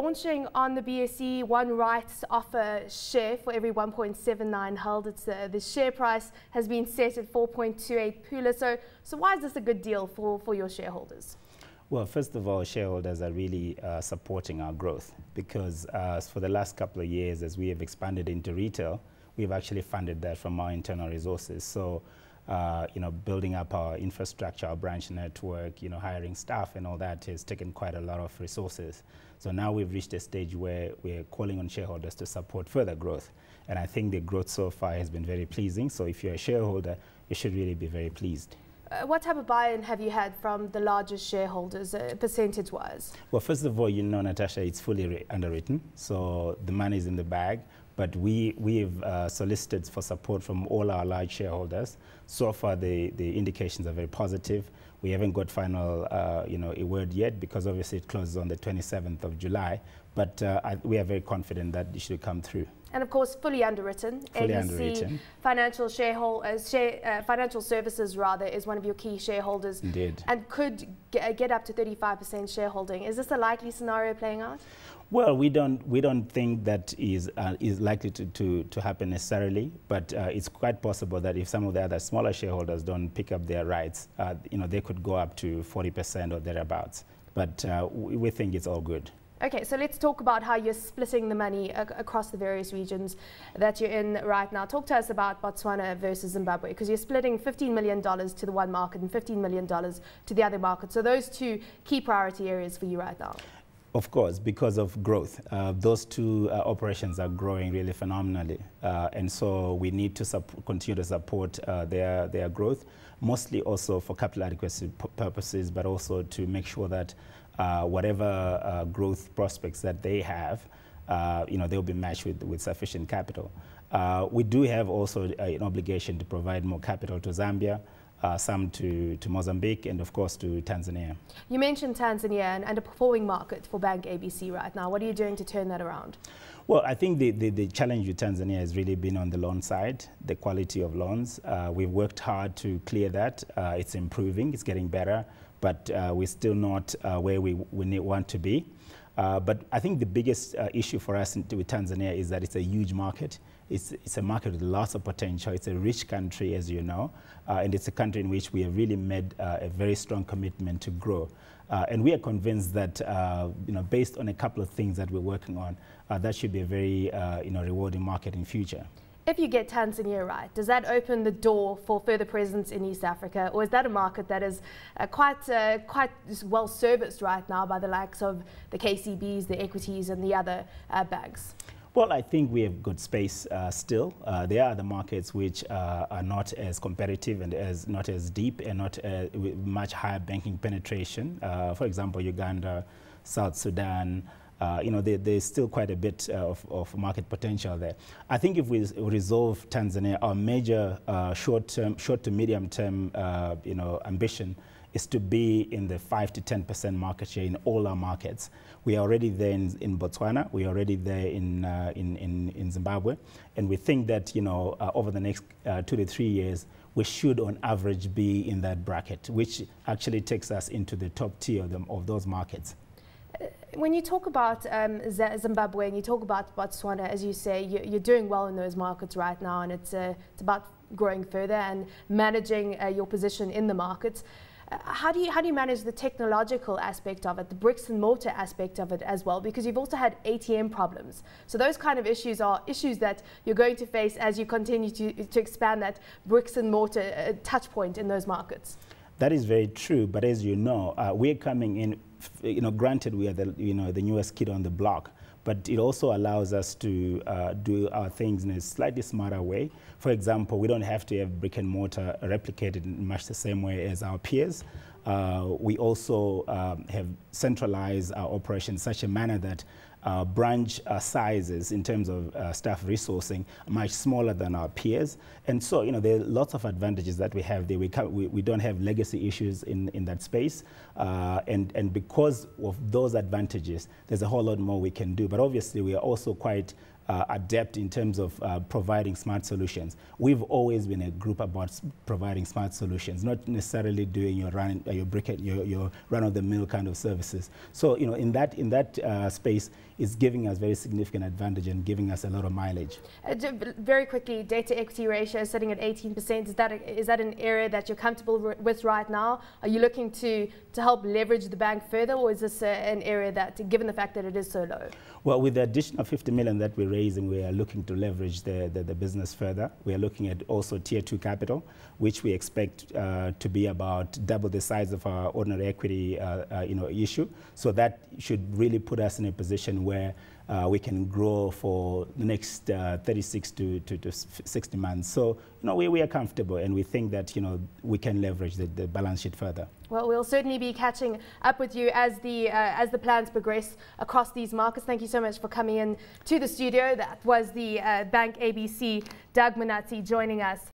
launching on the BSE one rights offer share for every 1.79 held. The share price has been set at 4.28 pula. So why is this a good deal for your shareholders? Well, first of all, shareholders are really supporting our growth because for the last couple of years, as we have expanded into retail, we've actually funded that from our internal resources. So, building up our infrastructure, our branch network, hiring staff and all that has taken quite a lot of resources. So now we've reached a stage where we're calling on shareholders to support further growth. And I think the growth so far has been very pleasing. So if you're a shareholder, you should really be very pleased. What type of buy-in have you had from the largest shareholders, percentage-wise? Well, first of all, Natasha, it's fully underwritten. So the money is in the bag. But we've solicited for support from all our large shareholders. So far, the indications are very positive. We haven't got final, a word yet because obviously it closes on the 27th of July. But we are very confident that it should come through. And of course, fully underwritten. Fully ABC underwritten. Financial Services is one of your key shareholders. Indeed. And could get up to 35% shareholding. Is this a likely scenario playing out? Well, we don't think that is likely to happen necessarily, but it's quite possible that if some of the other smaller shareholders don't pick up their rights, they could go up to 40% or thereabouts. But we think it's all good. Okay, so let's talk about how you're splitting the money across the various regions that you're in right now. Talk to us about Botswana versus Zimbabwe, because you're splitting $15 million to the one market and $15 million to the other market. So those two key priority areas for you right now. Of course, because of growth. Those two operations are growing really phenomenally. And so we need to continue to support their growth, mostly also for capital adequacy purposes, but also to make sure that whatever growth prospects that they have, they'll be matched with sufficient capital. We do have also an obligation to provide more capital to Zambia, some to Mozambique, and of course to Tanzania. You mentioned Tanzania, an underperforming market for BancABC right now. What are you doing to turn that around? Well, I think the challenge with Tanzania has really been on the loan side, the quality of loans. We've worked hard to clear that. It's improving, it's getting better, but we're still not where we want to be. But I think the biggest issue for us with Tanzania is that it's a huge market. It's a market with lots of potential. It's a rich country, as you know, and it's a country in which we have really made a very strong commitment to grow. And we are convinced that, based on a couple of things that we're working on, that should be a very, rewarding market in future. If you get Tanzania right, does that open the door for further presence in East Africa, or is that a market that is quite well serviced right now by the likes of the KCBs, the equities, and the other banks? Well, I think we have good space still. There are other markets which are not as competitive and not as deep and not with much higher banking penetration. For example, Uganda, South Sudan. There's still quite a bit of market potential there. I think if we resolve Tanzania, our major short to medium term, ambition is to be in the 5 to 10% market share in all our markets. We are already there in Botswana. We are already there in Zimbabwe, and we think that over the next 2 to 3 years, we should on average be in that bracket, which actually takes us into the top tier of those markets. When you talk about Zimbabwe and you talk about Botswana, as you say, you're doing well in those markets right now, and it's about growing further and managing your position in the markets. How do you manage the technological aspect of it, the bricks and mortar aspect of it as well? Because you've also had ATM problems. So those kind of issues are issues that you're going to face as you continue to expand that bricks and mortar touch point in those markets. That is very true, but as you know, we're coming in, granted we are the newest kid on the block, but it also allows us to do our things in a slightly smarter way. For example, we don't have to have brick and mortar replicated in much the same way as our peers. We also have centralized our operations in such a manner that branch sizes in terms of staff resourcing are much smaller than our peers. And so, there are lots of advantages that we have there. We don't have legacy issues in that space. And because of those advantages, there's a whole lot more we can do. But obviously, we are also quite adept in terms of providing smart solutions. We've always been a group about providing smart solutions, not necessarily doing your run-of-the-mill kind of services. So, in that space, is giving us very significant advantage and giving us a lot of mileage. Very quickly, debt to equity ratio is sitting at 18%. Is that an area that you're comfortable with right now? Are you looking to help leverage the bank further, or is this an area that, given the fact that it is so low? Well, with the additional 50 million that we're raising, we are looking to leverage the business further. We are looking at also Tier 2 capital, which we expect to be about double the size of our ordinary equity issue. So that should really put us in a position where we can grow for the next 36 to 60 months. So, we are comfortable, and we think that, we can leverage the balance sheet further. Well, we'll certainly be catching up with you as the plans progress across these markets. Thank you so much for coming in to the studio. That was the BancABC, Doug Munatsi, joining us.